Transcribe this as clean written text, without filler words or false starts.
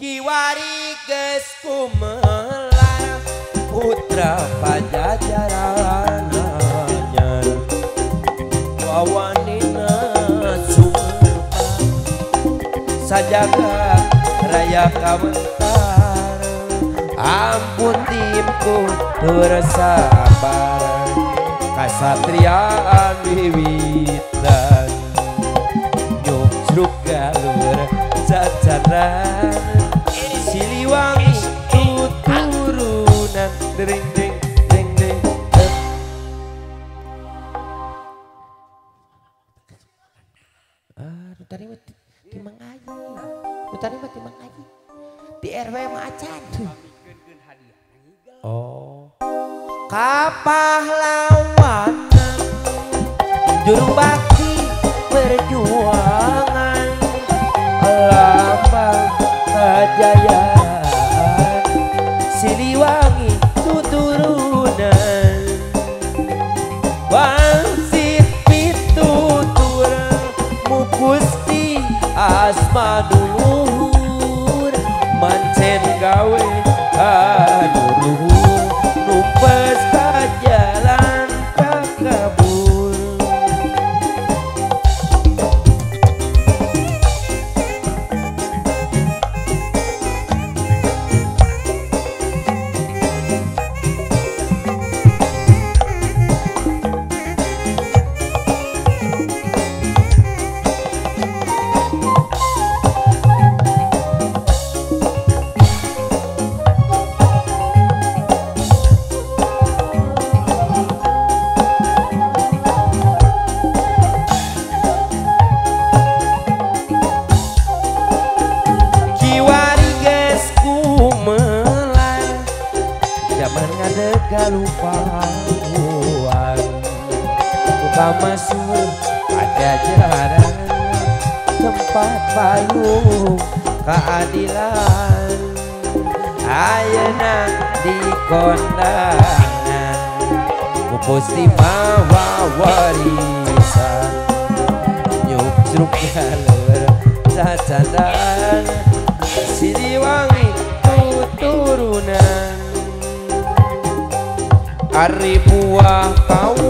Kiwari geus kumelar putra pajajaran anyar wawanina sumpah sajagat raya kawentar ampun timku tersabar kasatriaan wiwitan nyuksruk galur jajaran Siliwangi turunan dering ding ding ding. Tadi mah timang aji. Tadi mah timang aji. Di RW macan. Oh. Kapahlawanan juru bakti perjuangan lambang kejayaan Siliwangi tuturunan wangsit pituturang mukusti asma dulur mancen gawe kaluruh numpes ka jalan kakabur lupawan buka masuk pada jalan tempat payung keadilan ayeuna di kondangan kupusti mawa warisan nyuksruk galur cacandan Siliwangi tuturunan Ari buah kau